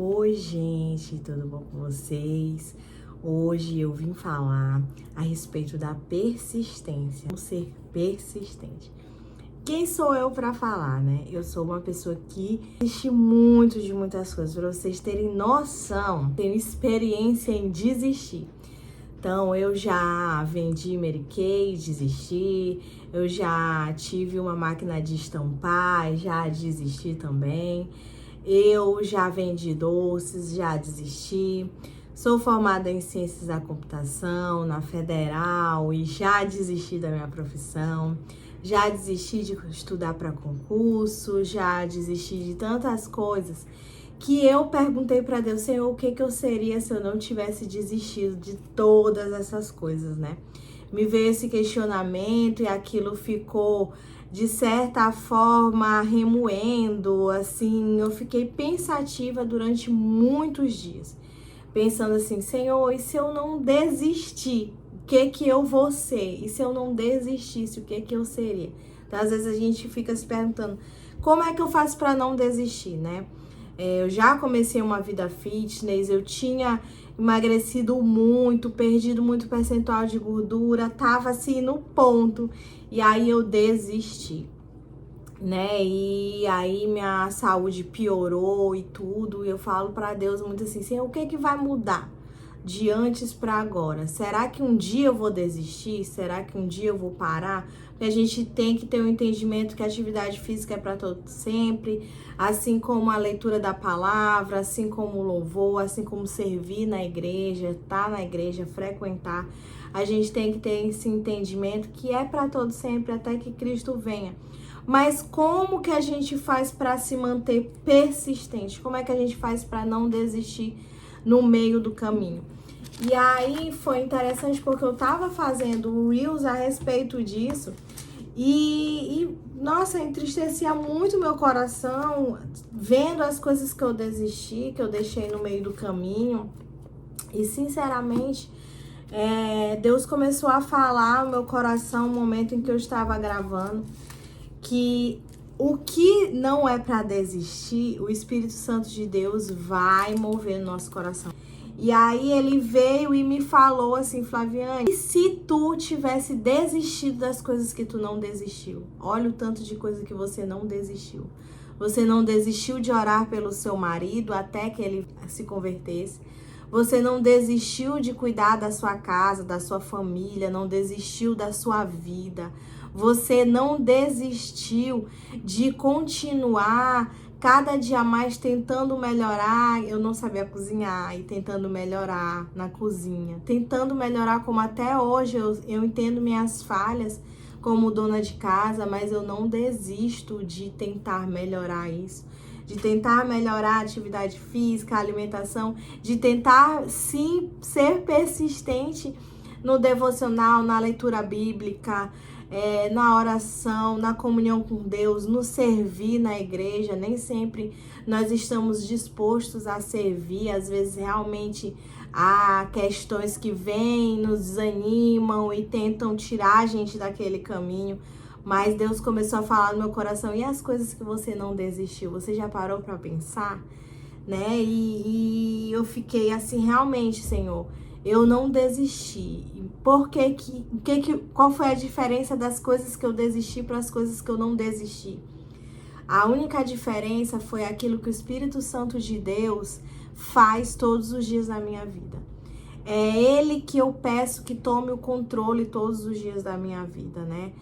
Oi, gente, tudo bom com vocês? Hoje eu vim falar a respeito da persistência, como ser persistente. Quem sou eu para falar, né? Eu sou uma pessoa que desiste muito de muitas coisas, para vocês terem noção, tenho experiência em desistir. Então, eu já vendi Mary Kay, desisti. Eu já tive uma máquina de estampar, já desisti também. Eu já vendi doces, já desisti. Sou formada em Ciências da Computação, na Federal, e já desisti da minha profissão. Já desisti de estudar para concurso, já desisti de tantas coisas que eu perguntei para Deus, Senhor, o que eu seria se eu não tivesse desistido de todas essas coisas, né? Me veio esse questionamento e aquilo ficou, de certa forma, remoendo, assim, eu fiquei pensativa durante muitos dias, pensando assim, Senhor, e se eu não desistir, o que eu vou ser? E se eu não desistisse, o que eu seria? Então, às vezes a gente fica se perguntando, como é que eu faço para não desistir, né? Eu já comecei uma vida fitness, eu tinha emagrecido muito, perdido muito percentual de gordura, tava assim no ponto, e aí eu desisti, né? E aí minha saúde piorou e tudo, e eu falo para Deus muito assim, Senhor, o que vai mudar de antes para agora? Será que um dia eu vou desistir? Será que um dia eu vou parar? Porque a gente tem que ter um entendimento que a atividade física é para todo sempre, assim como a leitura da palavra, assim como o louvor, assim como servir na igreja, estar na igreja, frequentar. A gente tem que ter esse entendimento que é para todo sempre, até que Cristo venha. Mas como que a gente faz para se manter persistente? Como é que a gente faz para não desistir no meio do caminho? E aí foi interessante porque eu tava fazendo reels a respeito disso nossa, entristecia muito meu coração vendo as coisas que eu desisti, que eu deixei no meio do caminho. E sinceramente, Deus começou a falar no meu coração no momento em que eu estava gravando que o que não é para desistir, o Espírito Santo de Deus vai mover no nosso coração. E aí ele veio e me falou assim, Flaviane, e se tu tivesse desistido das coisas que tu não desistiu? Olha o tanto de coisa que você não desistiu. Você não desistiu de orar pelo seu marido até que ele se convertesse. Você não desistiu de cuidar da sua casa, da sua família, não desistiu da sua vida. Você não desistiu de continuar cada dia mais tentando melhorar. Eu não sabia cozinhar e tentando melhorar na cozinha. Tentando melhorar como até hoje eu entendo minhas falhas como dona de casa, mas eu não desisto de tentar melhorar isso. De tentar melhorar a atividade física, a alimentação, de tentar sim ser persistente no devocional, na leitura bíblica, na oração, na comunhão com Deus, no servir na igreja. Nem sempre nós estamos dispostos a servir, às vezes realmente há questões que vêm, nos desanimam e tentam tirar a gente daquele caminho. Mas Deus começou a falar no meu coração, e as coisas que você não desistiu, você já parou para pensar? Né? E eu fiquei assim, realmente, Senhor, eu não desisti. Qual foi a diferença das coisas que eu desisti para as coisas que eu não desisti? A única diferença foi aquilo que o Espírito Santo de Deus faz todos os dias na minha vida. É Ele que eu peço que tome o controle todos os dias da minha vida, né?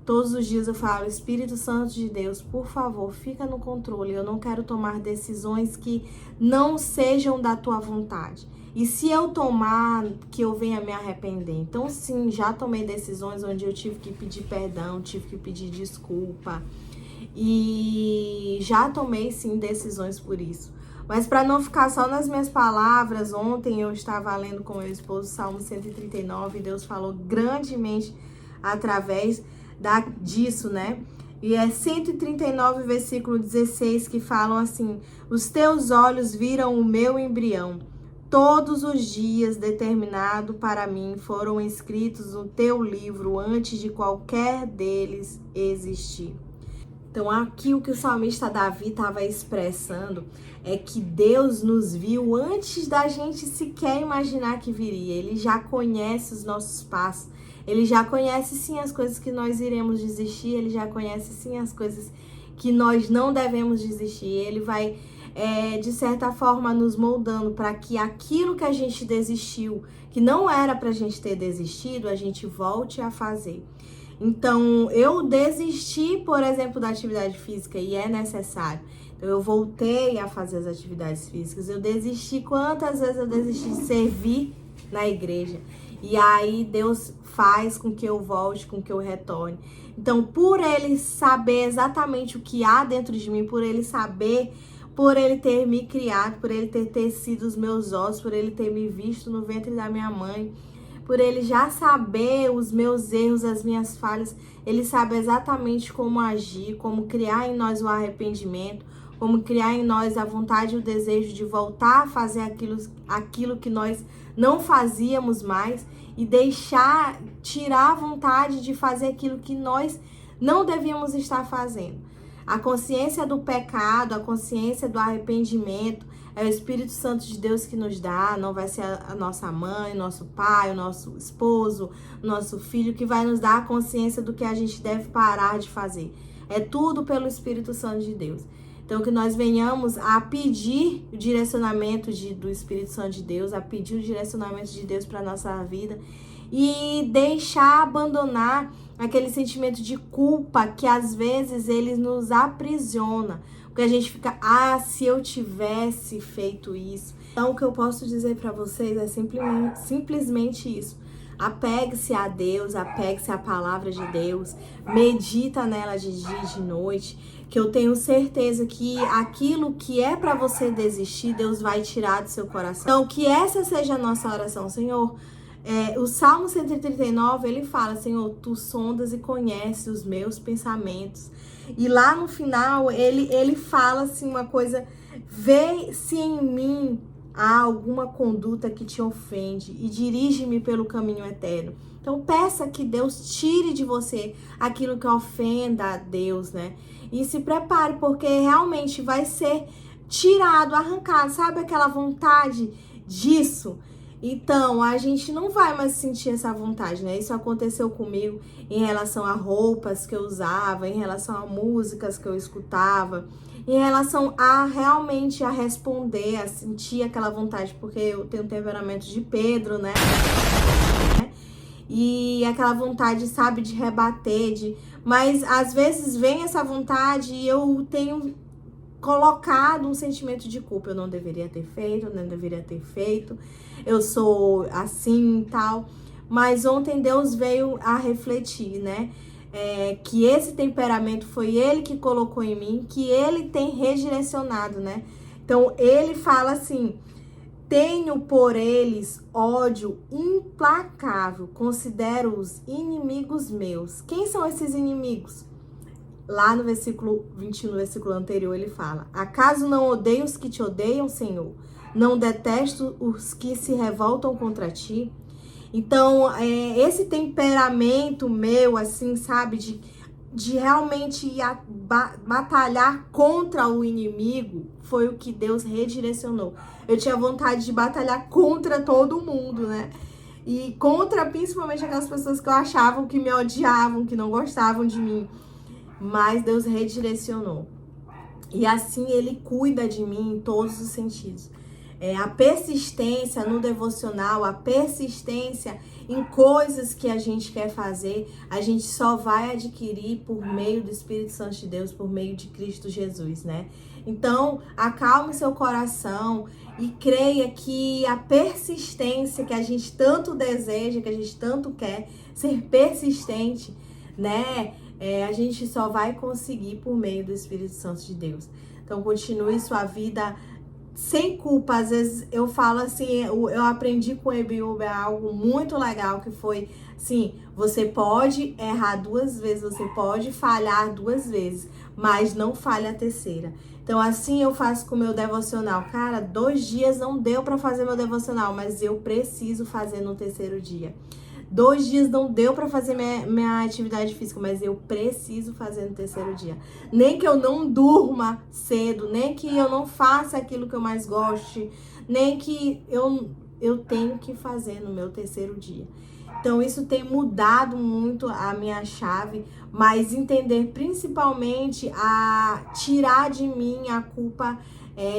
Todos os dias eu falo, Espírito Santo de Deus, por favor, fica no controle. Eu não quero tomar decisões que não sejam da tua vontade. E se eu tomar, que eu venha me arrepender. Então, sim, já tomei decisões onde eu tive que pedir perdão, tive que pedir desculpa. E já tomei, sim, decisões por isso. Mas para não ficar só nas minhas palavras, ontem eu estava lendo com meu esposo Salmo 139 e Deus falou grandemente através disso, né? E é 139, versículo 16, que falam assim: os teus olhos viram o meu embrião. Todos os dias determinado para mim foram escritos no teu livro antes de qualquer deles existir. Então, aqui o que o salmista Davi estava expressando é que Deus nos viu antes da gente sequer imaginar que viria. Ele já conhece os nossos passos. Ele já conhece, sim, as coisas que nós iremos desistir. Ele já conhece, sim, as coisas que nós não devemos desistir. Ele vai, de certa forma, nos moldando para que aquilo que a gente desistiu, que não era para a gente ter desistido, a gente volte a fazer. Então, eu desisti, por exemplo, da atividade física e é necessário. Então, eu voltei a fazer as atividades físicas. Eu desisti, quantas vezes eu desisti de servir na igreja? E aí, Deus faz com que eu volte, com que eu retorne. Então, por Ele saber exatamente o que há dentro de mim, por Ele saber, por Ele ter me criado, por Ele ter tecido os meus ossos, por Ele ter me visto no ventre da minha mãe, por Ele já saber os meus erros, as minhas falhas, Ele sabe exatamente como agir, como criar em nós o arrependimento, como criar em nós a vontade e o desejo de voltar a fazer aquilo que nós não fazíamos mais e tirar a vontade de fazer aquilo que nós não devíamos estar fazendo. A consciência do pecado, a consciência do arrependimento, é o Espírito Santo de Deus que nos dá, não vai ser a nossa mãe, nosso pai, o nosso esposo, nosso filho, que vai nos dar a consciência do que a gente deve parar de fazer. É tudo pelo Espírito Santo de Deus. Então, que nós venhamos a pedir o direcionamento do Espírito Santo de Deus, a pedir o direcionamento de Deus para a nossa vida e abandonar aquele sentimento de culpa que às vezes ele nos aprisiona. Porque a gente fica, se eu tivesse feito isso. Então, o que eu posso dizer para vocês é simplesmente isso. Apegue-se a Deus, apegue-se à palavra de Deus, medita nela de dia e de noite, que eu tenho certeza que aquilo que é para você desistir, Deus vai tirar do seu coração. Então, que essa seja a nossa oração, Senhor. O Salmo 139, ele fala, Senhor, tu sondas e conheces os meus pensamentos. E lá no final, ele fala assim uma coisa, vê se em mim há alguma conduta que te ofende e dirige-me pelo caminho eterno. Então, peça que Deus tire de você aquilo que ofenda a Deus, né? E se prepare, porque realmente vai ser tirado, arrancado, sabe aquela vontade disso? Então, a gente não vai mais sentir essa vontade, né? Isso aconteceu comigo em relação a roupas que eu usava, em relação a músicas que eu escutava, em relação a realmente a responder, a sentir aquela vontade, porque eu tenho temperamento de Pedro, né? E aquela vontade, sabe, de rebater, mas às vezes vem essa vontade e eu tenho colocado um sentimento de culpa. Eu não deveria ter feito, eu não deveria ter feito, eu sou assim e tal. Mas ontem Deus veio a refletir, né? Que esse temperamento foi Ele que colocou em mim, que Ele tem redirecionado, né? Então, Ele fala assim, tenho por eles ódio implacável, considero-os inimigos meus. Quem são esses inimigos? Lá no versículo 21, no versículo anterior, ele fala, acaso não odeio os que te odeiam, Senhor? Não detesto os que se revoltam contra ti? Então, esse temperamento meu, assim, sabe, de realmente batalhar contra o inimigo, foi o que Deus redirecionou. Eu tinha vontade de batalhar contra todo mundo, né? E contra, principalmente, aquelas pessoas que eu achava que me odiavam, que não gostavam de mim. Mas Deus redirecionou. E assim Ele cuida de mim em todos os sentidos. A persistência no devocional, a persistência em coisas que a gente quer fazer, a gente só vai adquirir por meio do Espírito Santo de Deus, por meio de Cristo Jesus, né? Então, acalme seu coração e creia que a persistência que a gente tanto deseja, que a gente tanto quer, ser persistente, né? A gente só vai conseguir por meio do Espírito Santo de Deus. Então, continue sua vida sem culpa. Às vezes eu falo assim, eu aprendi com o Ebiúbe algo muito legal, que foi assim, você pode errar 2 vezes, você pode falhar 2 vezes, mas não falhe a terceira. Então, assim eu faço com o meu devocional. Cara, 2 dias não deu para fazer meu devocional, mas eu preciso fazer no 3º dia. 2 dias não deu pra fazer minha atividade física, mas eu preciso fazer no terceiro dia. Nem que eu não durma cedo, nem que eu não faça aquilo que eu mais goste, nem que eu tenho que fazer no meu terceiro dia. Então, isso tem mudado muito a minha chave, mas entender principalmente a tirar de mim a culpa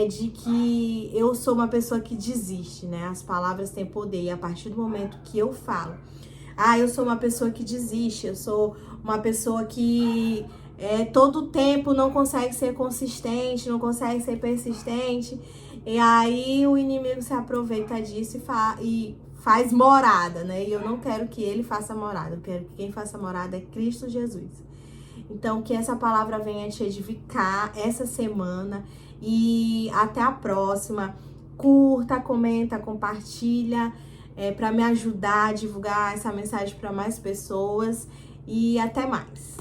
de que eu sou uma pessoa que desiste, né? As palavras têm poder e a partir do momento que eu falo, eu sou uma pessoa que desiste, eu sou uma pessoa que todo tempo não consegue ser consistente, não consegue ser persistente, e aí o inimigo se aproveita disso e faz morada, né? E eu não quero que ele faça morada, eu quero que quem faça morada é Cristo Jesus. Então, que essa palavra venha te edificar essa semana e até a próxima. Curta, comenta, compartilha para me ajudar a divulgar essa mensagem para mais pessoas e até mais.